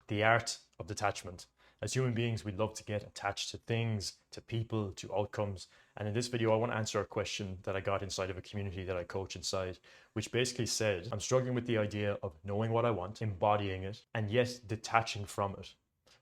The art of detachment. As human beings, we love to get attached to things, to people, to outcomes. And in this video, I want to answer a question that I got inside of a community that I coach inside, which basically said, I'm struggling with the idea of knowing what I want, embodying it, and yet detaching from it.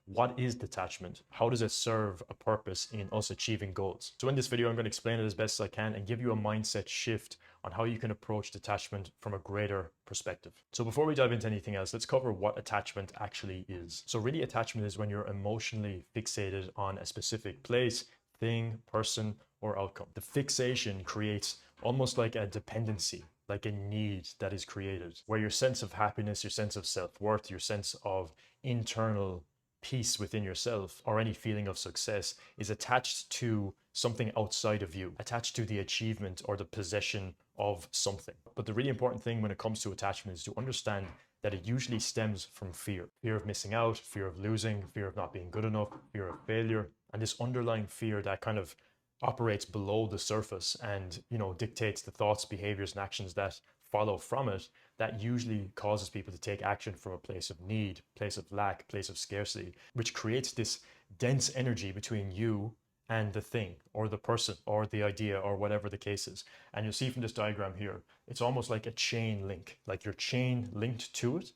What is detachment? How does it serve a purpose in us achieving goals? So in this video, I'm going to explain it as best as I can and give you a mindset shift on how you can approach detachment from a greater perspective. So before we dive into anything else, let's cover what attachment actually is. So really, attachment is when you're emotionally fixated on a specific place, thing, person, or outcome. The fixation creates almost like a dependency, like a need that is created, where your sense of happiness, your sense of self-worth, your sense of internal peace within yourself, or any feeling of success, is attached to something outside of you, attached to the achievement or the possession of something. But the really important thing when it comes to attachment is to understand that it usually stems from fear. Fear of missing out, fear of losing, fear of not being good enough, fear of failure, and this underlying fear that kind of operates below the surface and, dictates the thoughts, behaviors, and actions that follow from it, that usually causes people to take action from a place of need, place of lack, place of scarcity, which creates this dense energy between you and the thing or the person or the idea or whatever the case is. And you'll see from this diagram here, it's almost like a chain link, like your chain linked to it,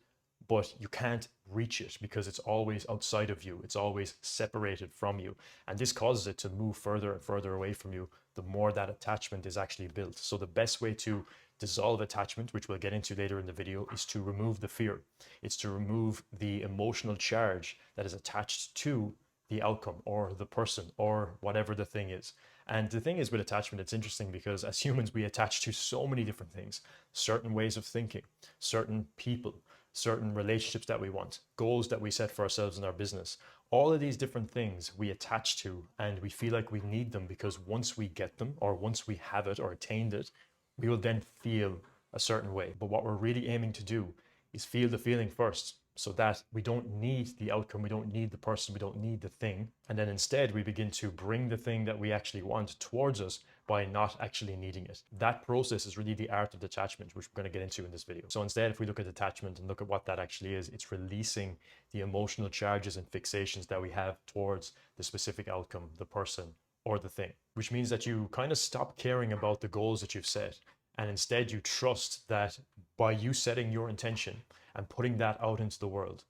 but you can't reach it because it's always outside of you. It's always separated from you. And this causes it to move further and further away from you the more that attachment is actually built. So the best way to dissolve attachment, which we'll get into later in the video, is to remove the fear. It's to remove the emotional charge that is attached to the outcome or the person or whatever the thing is. And the thing is with attachment, it's interesting because as humans, we attach to so many different things, certain ways of thinking, certain people, certain relationships that we want, goals that we set for ourselves in our business. All of these different things we attach to, and we feel like we need them because once we get them or once we have it or attained it, we will then feel a certain way. But what we're really aiming to do is feel the feeling first, so that we don't need the outcome, we don't need the person, we don't need the thing. And then instead we begin to bring the thing that we actually want towards us by not actually needing it. That process is really the art of detachment, which we're going to get into in this video. So instead, if we look at detachment and look at what that actually is, it's releasing the emotional charges and fixations that we have towards the specific outcome, the person, or the thing, which means that you kind of stop caring about the goals that you've set. And instead you trust that by you setting your intention and putting that out into the world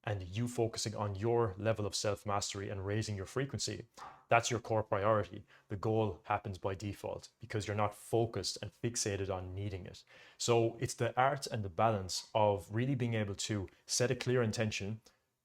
and you focusing on your level of self-mastery and raising your frequency, that's your core priority. The goal happens by default because you're not focused and fixated on needing it. So it's the art and the balance of really being able to set a clear intention,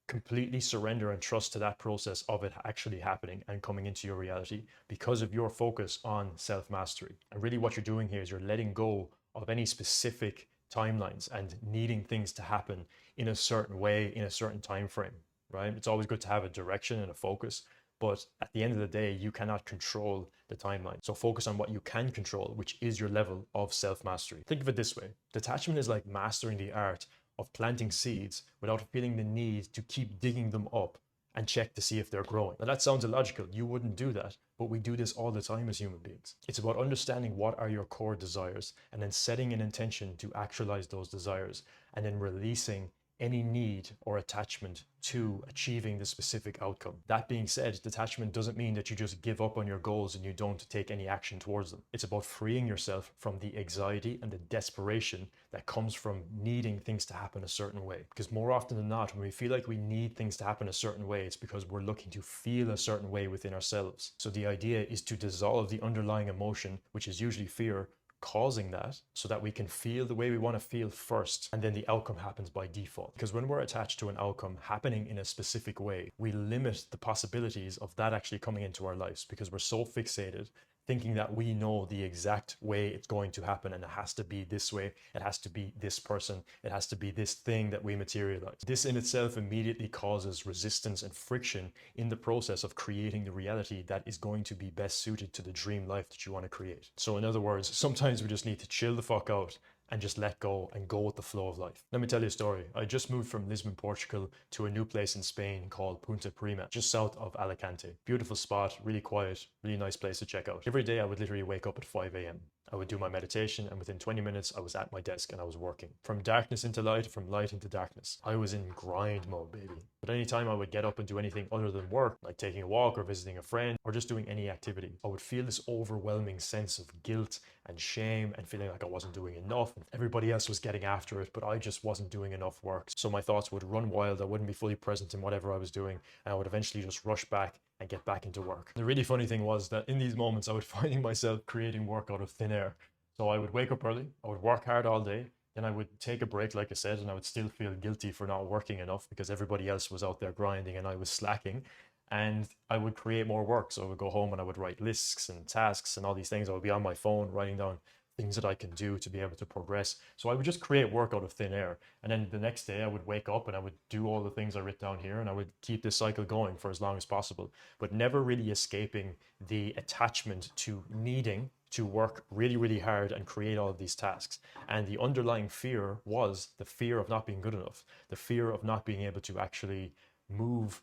completely surrender and trust to that process of it actually happening and coming into your reality because of your focus on self-mastery. And really what you're doing here is you're letting go of any specific timelines and needing things to happen in a certain way, in a certain time frame, right? It's always good to have a direction and a focus, but at the end of the day, you cannot control the timeline. So focus on what you can control, which is your level of self-mastery. Think of it this way. Detachment is like mastering the art of planting seeds without feeling the need to keep digging them up and check to see if they're growing. Now that sounds illogical. You wouldn't do that, but we do this all the time as human beings. It's about understanding what are your core desires and then setting an intention to actualize those desires and then releasing any need or attachment to achieving the specific outcome. That being said, detachment doesn't mean that you just give up on your goals and you don't take any action towards them. It's about freeing yourself from the anxiety and the desperation that comes from needing things to happen a certain way. Because more often than not, when we feel like we need things to happen a certain way, it's because we're looking to feel a certain way within ourselves. So the idea is to dissolve the underlying emotion, which is usually fear, causing that, so that we can feel the way we want to feel first, and then the outcome happens by default. Because when we're attached to an outcome happening in a specific way, we limit the possibilities of that actually coming into our lives because we're so fixated thinking that we know the exact way it's going to happen and it has to be this way, it has to be this person, it has to be this thing that we materialize. This in itself immediately causes resistance and friction in the process of creating the reality that is going to be best suited to the dream life that you want to create. So in other words, sometimes we just need to chill the fuck out and just let go and go with the flow of life. Let me tell you a story. I just moved from Lisbon, Portugal to a new place in Spain called Punta Prima, just south of Alicante. Beautiful spot, really quiet, really nice place to check out. Every day I would literally wake up at 5 a.m. I would do my meditation and within 20 minutes I was at my desk and I was working. From darkness into light, from light into darkness. I was in grind mode, baby. But anytime I would get up and do anything other than work, like taking a walk or visiting a friend or just doing any activity, I would feel this overwhelming sense of guilt and shame and feeling like I wasn't doing enough. Everybody else was getting after it, but I just wasn't doing enough work. So my thoughts would run wild. I wouldn't be fully present in whatever I was doing, and I would eventually just rush back and get back into work. The really funny thing was that in these moments, I was finding myself creating work out of thin air. So I would wake up early, I would work hard all day, then I would take a break, like I said, and I would still feel guilty for not working enough because everybody else was out there grinding and I was slacking. And I would create more work. So I would go home and I would write lists and tasks and all these things. I would be on my phone writing down things that I can do to be able to progress. So I would just create work out of thin air. And then the next day I would wake up and I would do all the things I wrote down here, and I would keep this cycle going for as long as possible, but never really escaping the attachment to needing to work really, really hard and create all of these tasks. And the underlying fear was the fear of not being good enough, the fear of not being able to actually move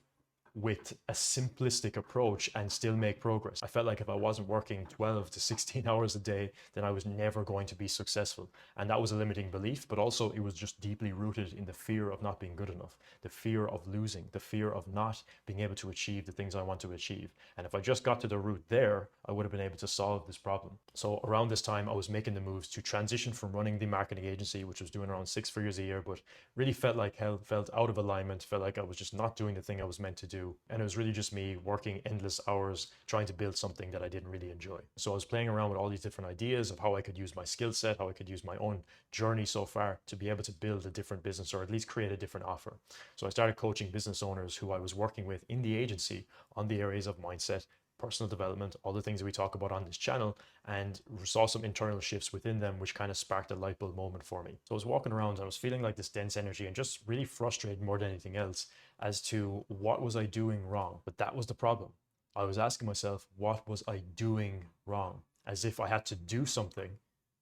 with a simplistic approach and still make progress. I felt like if I wasn't working 12 to 16 hours a day, then I was never going to be successful. And that was a limiting belief, but also it was just deeply rooted in the fear of not being good enough, the fear of losing, the fear of not being able to achieve the things I want to achieve. And if I just got to the root there, I would have been able to solve this problem. So around this time, I was making the moves to transition from running the marketing agency, which was doing around 6 figures a year, but really felt like hell, felt out of alignment, felt like I was just not doing the thing I was meant to do. And it was really just me working endless hours trying to build something that I didn't really enjoy. So I was playing around with all these different ideas of how I could use my skill set, how I could use my own journey so far to be able to build a different business or at least create a different offer. So I started coaching business owners who I was working with in the agency on the areas of mindset, personal development, all the things that we talk about on this channel, and saw some internal shifts within them, which kind of sparked a light bulb moment for me. So I was walking around and I was feeling like this dense energy and just really frustrated more than anything else as to what was I doing wrong. But that was the problem. I was asking myself, what was I doing wrong? As if I had to do something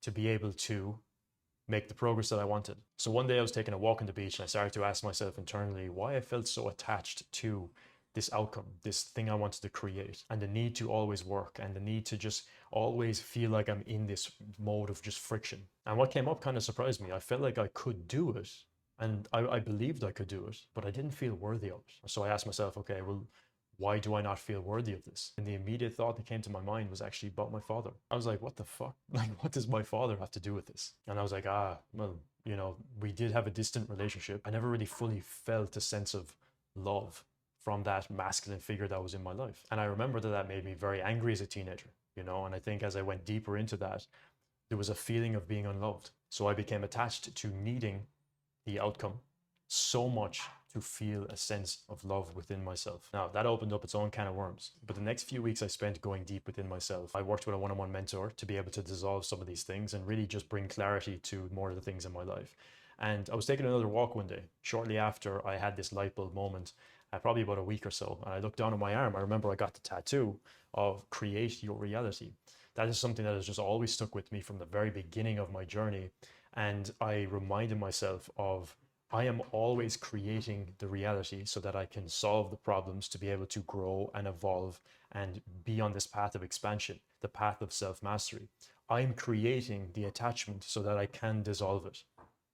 to be able to make the progress that I wanted. So one day I was taking a walk on the beach and I started to ask myself internally why I felt so attached to this outcome, this thing I wanted to create, and the need to always work and the need to just always feel like I'm in this mode of just friction. And what came up kind of surprised me. I felt like I could do it, and I believed I could do it, but I didn't feel worthy of it. So I asked myself, okay, well, why do I not feel worthy of this? And the immediate thought that came to my mind was actually about my father. I was like, what the fuck? Like, what does my father have to do with this? And I was like, well, we did have a distant relationship. I never really fully felt a sense of love from that masculine figure that was in my life. And I remember that made me very angry as a teenager, and I think as I went deeper into that, there was a feeling of being unloved. So I became attached to needing the outcome so much to feel a sense of love within myself. Now, that opened up its own can of worms. But the next few weeks I spent going deep within myself. I worked with a one-on-one mentor to be able to dissolve some of these things and really just bring clarity to more of the things in my life. And I was taking another walk one day, shortly after I had this light bulb moment, probably about a week or so. And I looked down at my arm. I remember I got the tattoo of create your reality. That is something that has just always stuck with me from the very beginning of my journey. And I reminded myself of I am always creating the reality so that I can solve the problems to be able to grow and evolve and be on this path of expansion, the path of self-mastery. I'm creating the attachment so that I can dissolve it.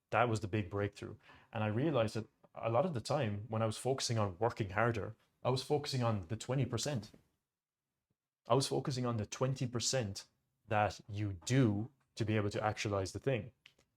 That was the big breakthrough. And I realized that a lot of the time when I was focusing on working harder, I was focusing on the 20%. I was focusing on the 20% that you do to be able to actualize the thing,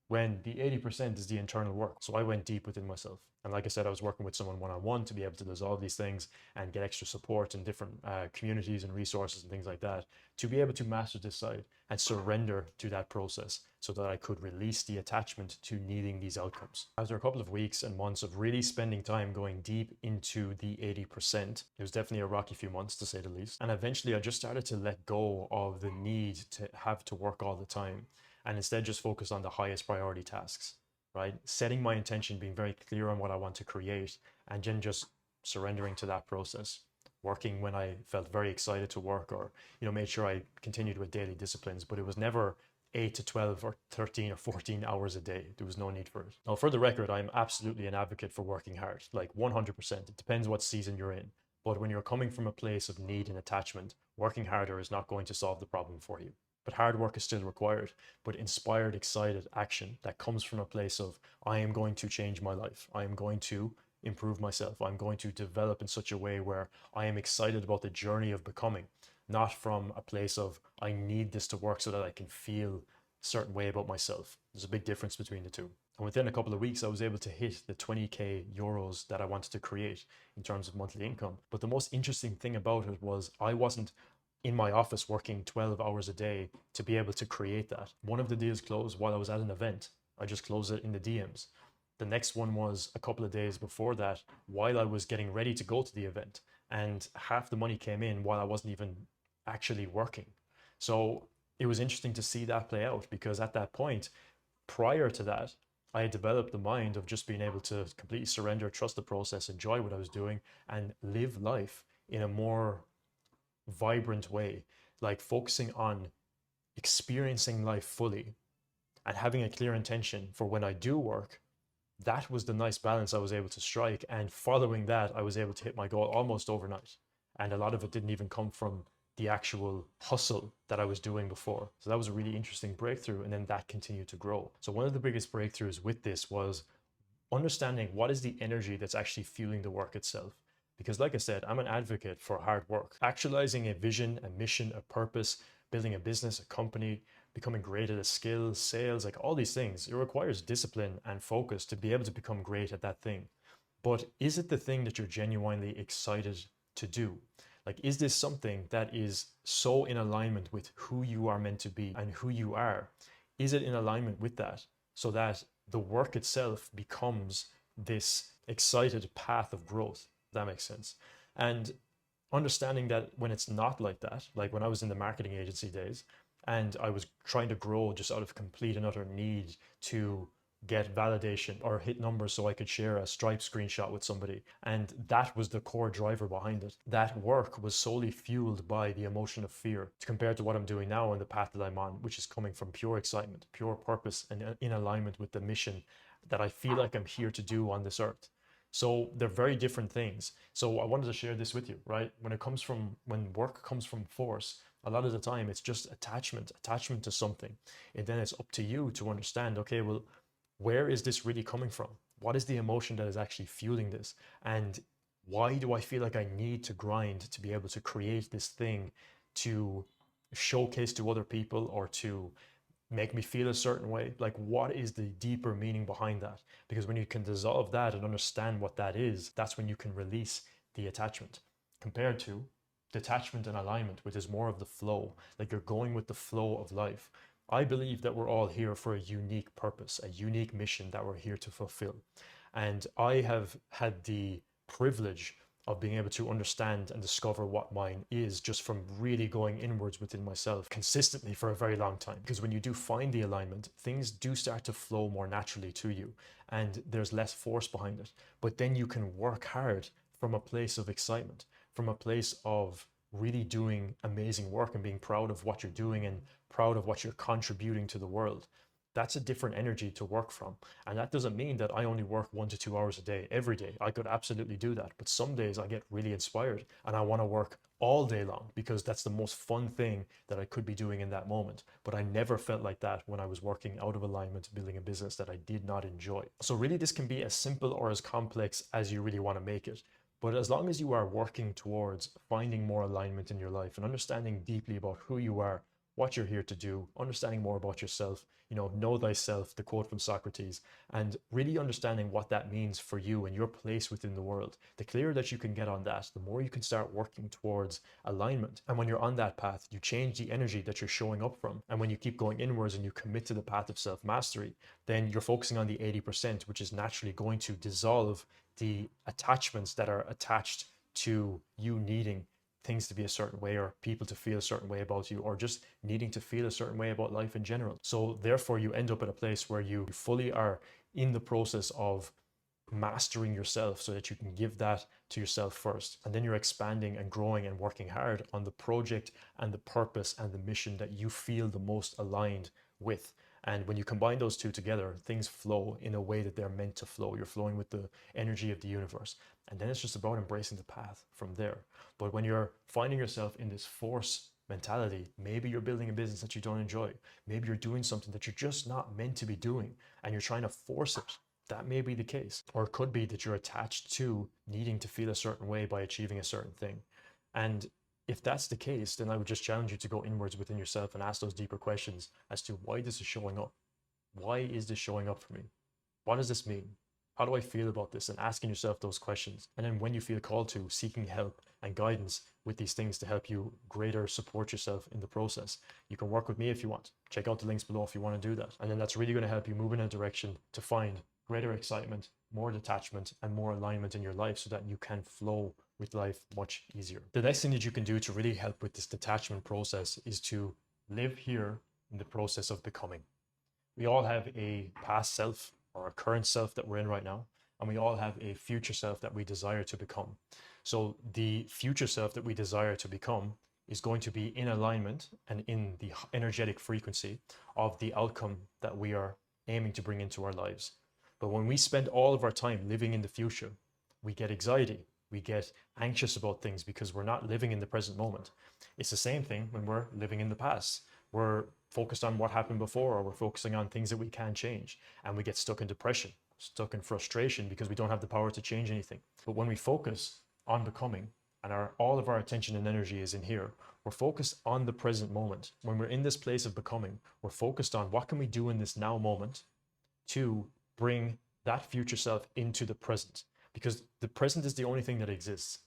when the 80% is the internal work. So I went deep within myself. And like I said, I was working with someone one-on-one to be able to dissolve these things and get extra support in different communities and resources and things like that to be able to master this side and surrender to that process so that I could release the attachment to needing these outcomes. After a couple of weeks and months of really spending time going deep into the 80%, it was definitely a rocky few months to say the least. And eventually I just started to let go of the need to have to work all the time and instead just focus on the highest priority tasks, right? Setting my intention, being very clear on what I want to create, and then just surrendering to that process. Working when I felt very excited to work, or made sure I continued with daily disciplines, but it was never 8 to 12 or 13 or 14 hours a day. There was no need for it. Now, for the record, I'm absolutely an advocate for working hard, like 100%. It depends what season you're in. But when you're coming from a place of need and attachment, working harder is not going to solve the problem for you. But hard work is still required. But inspired, excited action that comes from a place of, I am going to change my life. I am going to improve myself. I'm going to develop in such a way where I am excited about the journey of becoming, not from a place of I need this to work so that I can feel a certain way about myself. There's a big difference between the two. And within a couple of weeks, I was able to hit the 20k euros that I wanted to create in terms of monthly income. But the most interesting thing about it was I wasn't in my office working 12 hours a day to be able to create that. One of the deals closed while I was at an event. I just closed it in the DMs. The next one was a couple of days before that while I was getting ready to go to the event. And half the money came in while I wasn't even actually working. So it was interesting to see that play out, because at that point, prior to that, I had developed the mind of just being able to completely surrender, trust the process, enjoy what I was doing, and live life in a more vibrant way, like focusing on experiencing life fully and having a clear intention for when I do work. That was the nice balance I was able to strike. And following that, I was able to hit my goal almost overnight. And a lot of it didn't even come from the actual hustle that I was doing before. So that was a really interesting breakthrough. And then that continued to grow. So one of the biggest breakthroughs with this was understanding what is the energy that's actually fueling the work itself. Because like I said, I'm an advocate for hard work. Actualizing a vision, a mission, a purpose, building a business, a company, becoming great at a skill, sales, like all these things, it requires discipline and focus to be able to become great at that thing. But is it the thing that you're genuinely excited to do? Like, is this something that is so in alignment with who you are meant to be and who you are? Is it in alignment with that so that the work itself becomes this excited path of growth? That makes sense. And understanding that when it's not like that, like when I was in the marketing agency days and I was trying to grow just out of complete and utter need to get validation or hit numbers so I could share a Stripe screenshot with somebody. And that was the core driver behind it. That work was solely fueled by the emotion of fear compared to what I'm doing now and the path that I'm on, which is coming from pure excitement, pure purpose, and in alignment with the mission that I feel like I'm here to do on this earth. So they're very different things. So I wanted to share this with you, right? When work comes from force, a lot of the time it's just attachment to something. And then it's up to you to understand, okay, well, where is this really coming from? What is the emotion that is actually fueling this? And why do I feel like I need to grind to be able to create this thing to showcase to other people or to make me feel a certain way? Like, what is the deeper meaning behind that? Because when you can dissolve that and understand what that is, that's when you can release the attachment, compared to detachment and alignment, which is more of the flow. Like, you're going with the flow of life. I believe that we're all here for a unique purpose, a unique mission that we're here to fulfill. And I have had the privilege of being able to understand and discover what mine is just from really going inwards within myself consistently for a very long time. Because when you do find the alignment, things do start to flow more naturally to you and there's less force behind it. But then you can work hard from a place of excitement, from a place of really doing amazing work and being proud of what you're doing and proud of what you're contributing to the world. That's a different energy to work from. And that doesn't mean that I only work 1 to 2 hours a day every day. I could absolutely do that. But some days I get really inspired and I want to work all day long because that's the most fun thing that I could be doing in that moment. But I never felt like that when I was working out of alignment, building a business that I did not enjoy. So really, this can be as simple or as complex as you really want to make it. But as long as you are working towards finding more alignment in your life and understanding deeply about who you are, what you're here to do, understanding more about yourself, know thyself, the quote from Socrates, and really understanding what that means for you and your place within the world. The clearer that you can get on that, the more you can start working towards alignment. And when you're on that path, you change the energy that you're showing up from. And when you keep going inwards and you commit to the path of self-mastery, then you're focusing on the 80%, which is naturally going to dissolve the attachments that are attached to you needing things to be a certain way or people to feel a certain way about you or just needing to feel a certain way about life in general. So therefore you end up at a place where you fully are in the process of mastering yourself so that you can give that to yourself first. And then you're expanding and growing and working hard on the project and the purpose and the mission that you feel the most aligned with. And when you combine those two together, things flow in a way that they're meant to flow. You're flowing with the energy of the universe. And then it's just about embracing the path from there. But when you're finding yourself in this force mentality, maybe you're building a business that you don't enjoy. Maybe you're doing something that you're just not meant to be doing and you're trying to force it. That may be the case. Or it could be that you're attached to needing to feel a certain way by achieving a certain thing. And if that's the case, then I would just challenge you to go inwards within yourself and ask those deeper questions as to why this is showing up. Why is this showing up for me? What does this mean? How do I feel about this? And asking yourself those questions. And then when you feel called to, seeking help and guidance with these things to help you greater support yourself in the process. You can work with me if you want. Check out the links below if you want to do that. And then that's really going to help you move in a direction to find greater excitement, more detachment, and more alignment in your life so that you can flow with life much easier. The next thing that you can do to really help with this detachment process is to live here in the process of becoming. We all have a past self or a current self that we're in right now, and we all have a future self that we desire to become. So the future self that we desire to become is going to be in alignment and in the energetic frequency of the outcome that we are aiming to bring into our lives. But when we spend all of our time living in the future, we get anxiety, we get anxious about things because we're not living in the present moment. It's the same thing when we're living in the past. We're focused on what happened before, or we're focusing on things that we can't change, and we get stuck in depression, stuck in frustration because we don't have the power to change anything. But when we focus on becoming, and all of our attention and energy is in here, we're focused on the present moment. When we're in this place of becoming, we're focused on what can we do in this now moment to bring that future self into the present, because the present is the only thing that exists.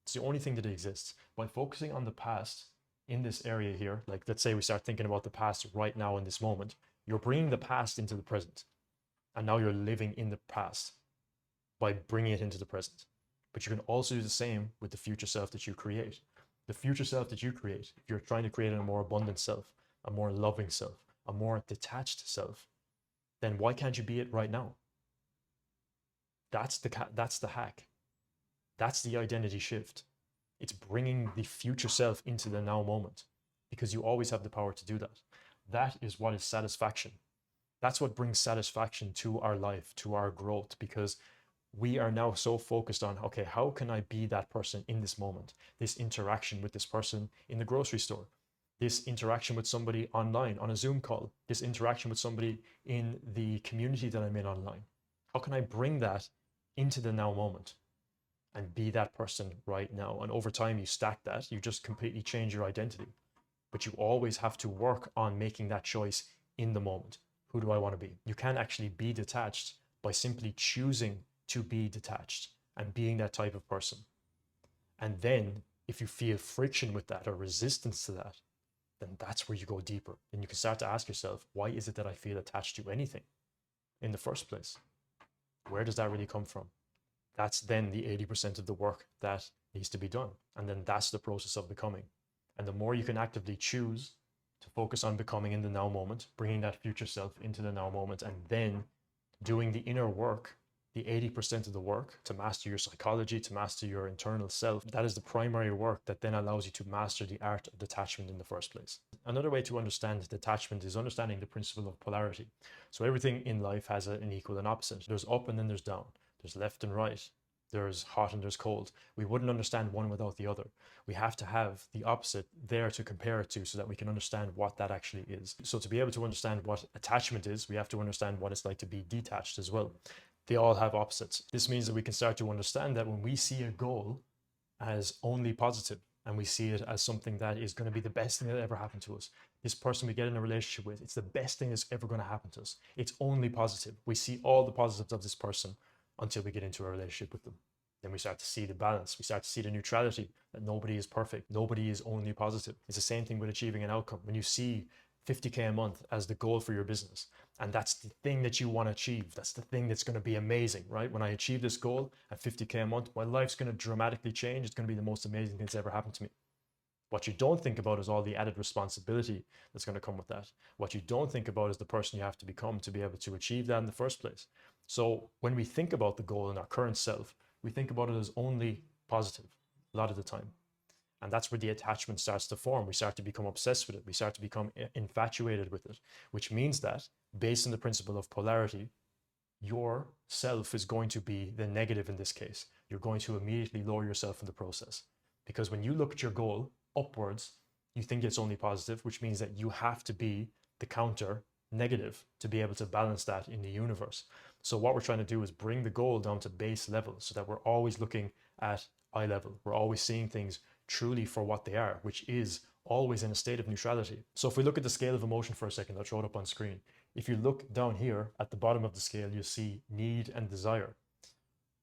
It's the only thing that exists. By focusing on the past in this area here, like let's say we start thinking about the past right now in this moment, you're bringing the past into the present. And now you're living in the past by bringing it into the present. But you can also do the same with the future self that you create. The future self that you create, if you're trying to create a more abundant self, a more loving self, a more detached self, then why can't you be it right now? That's the hack. That's the identity shift. It's bringing the future self into the now moment, because you always have the power to do that. That is what is satisfaction. That's what brings satisfaction to our life, to our growth, because we are now so focused on, okay, how can I be that person in this moment? This interaction with this person in the grocery store, this interaction with somebody online on a Zoom call, this interaction with somebody in the community that I'm in online. How can I bring that into the now moment and be that person right now? And over time, you stack that, you just completely change your identity. But you always have to work on making that choice in the moment. Who do I want to be? You can actually be detached by simply choosing to be detached and being that type of person. And then if you feel friction with that or resistance to that, then that's where you go deeper. And you can start to ask yourself, why is it that I feel attached to anything in the first place? Where does that really come from? That's then the 80% of the work that needs to be done. And then that's the process of becoming. And the more you can actively choose to focus on becoming in the now moment, bringing that future self into the now moment, and then doing the inner work, the 80% of the work to master your psychology, to master your internal self, that is the primary work that then allows you to master the art of detachment in the first place. Another way to understand detachment is understanding the principle of polarity. So everything in life has an equal and opposite. There's up and then there's down. There's left and right. There's hot and there's cold. We wouldn't understand one without the other. We have to have the opposite there to compare it to so that we can understand what that actually is. So to be able to understand what attachment is, we have to understand what it's like to be detached as well. They all have opposites. This means that we can start to understand that when we see a goal as only positive and we see it as something that is going to be the best thing that ever happened to us, this person we get in a relationship with, it's the best thing that's ever going to happen to us. It's only positive. We see all the positives of this person until we get into a relationship with them. Then we start to see the balance. We start to see the neutrality, that nobody is perfect. Nobody is only positive. It's the same thing with achieving an outcome. When you see 50K a month as the goal for your business, and that's the thing that you want to achieve, that's the thing that's going to be amazing, right? When I achieve this goal at 50K a month, my life's going to dramatically change. It's going to be the most amazing thing that's ever happened to me. What you don't think about is all the added responsibility that's going to come with that. What you don't think about is the person you have to become to be able to achieve that in the first place. So when we think about the goal in our current self, we think about it as only positive a lot of the time. And that's where the attachment starts to form. We start to become obsessed with it. We start to become infatuated with it, which means that based on the principle of polarity, your self is going to be the negative in this case. You're going to immediately lower yourself in the process. Because when you look at your goal upwards, you think it's only positive, which means that you have to be the counter negative to be able to balance that in the universe. So what we're trying to do is bring the goal down to base level so that we're always looking at eye level. We're always seeing things truly for what they are, which is always in a state of neutrality. So if we look at the scale of emotion for a second, I'll throw it up on screen. If you look down here at the bottom of the scale, you'll see need and desire.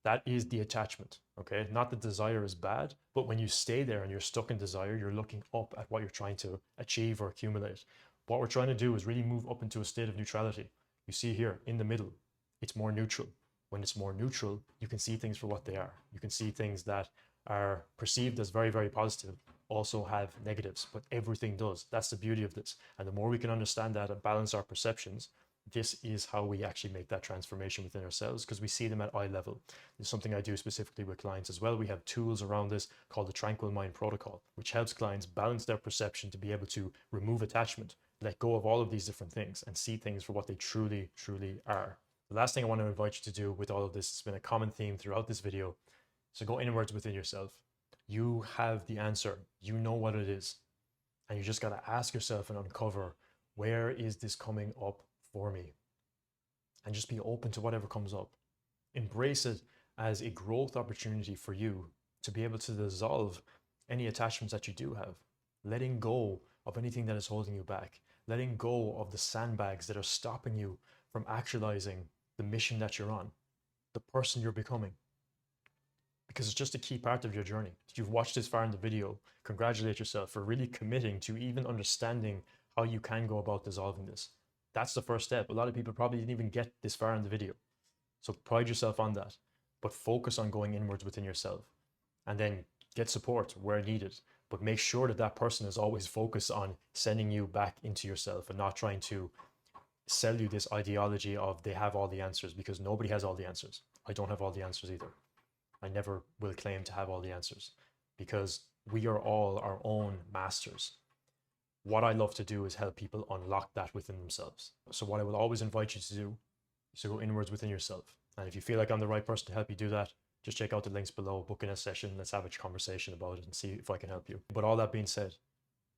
That is the attachment, okay? Not that desire is bad, but when you stay there and you're stuck in desire, you're looking up at what you're trying to achieve or accumulate. What we're trying to do is really move up into a state of neutrality. You see here in the middle, it's more neutral. When it's more neutral, you can see things for what they are. You can see things that are perceived as very, very positive also have negatives, but everything does. That's the beauty of this. And the more we can understand that and balance our perceptions, this is how we actually make that transformation within ourselves, because we see them at eye level. It's something I do specifically with clients as well. We have tools around this called the Tranquil Mind Protocol, which helps clients balance their perception to be able to remove attachment, let go of all of these different things, and see things for what they truly, truly are. The last thing I want to invite you to do with all of this, it's been a common theme throughout this video, so go inwards within yourself. You have the answer. You know what it is. And you just got to ask yourself and uncover, where is this coming up for me? And just be open to whatever comes up. Embrace it as a growth opportunity for you to be able to dissolve any attachments that you do have, letting go of anything that is holding you back, letting go of the sandbags that are stopping you from actualizing the mission that you're on, the person you're becoming. Because it's just a key part of your journey. If you've watched this far in the video, congratulate yourself for really committing to even understanding how you can go about dissolving this. That's the first step. A lot of people probably didn't even get this far in the video. So pride yourself on that, but focus on going inwards within yourself, and then get support where needed. But make sure that that person is always focused on sending you back into yourself and not trying to sell you this ideology of they have all the answers, because nobody has all the answers. I don't have all the answers either. I never will claim to have all the answers, because we are all our own masters. What I love to do is help people unlock that within themselves. So what I will always invite you to do is to go inwards within yourself. And if you feel like I'm the right person to help you do that, just check out the links below, book in a session, let's have a conversation about it and see if I can help you. But all that being said,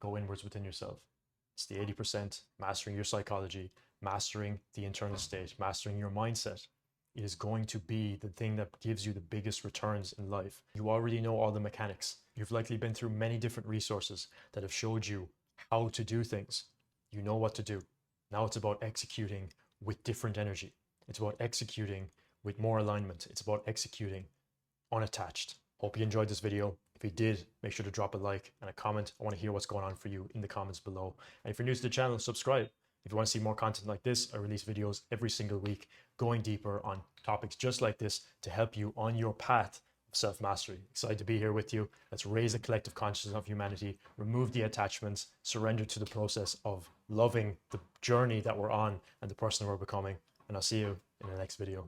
go inwards within yourself. It's the 80%, mastering your psychology, mastering the internal state, mastering your mindset. It is going to be the thing that gives you the biggest returns in life. You already know all the mechanics. You've likely been through many different resources that have showed you how to do things. You know what to do. Now it's about executing with different energy. It's about executing with more alignment. It's about executing unattached. Hope you enjoyed this video. If you did, make sure to drop a like and a comment. I want to hear what's going on for you in the comments below. And if you're new to the channel, subscribe. If you want to see more content like this, I release videos every single week, going deeper on topics just like this to help you on your path of self-mastery. Excited to be here with you. Let's raise the collective consciousness of humanity, remove the attachments, surrender to the process of loving the journey that we're on and the person we're becoming. And I'll see you in the next video.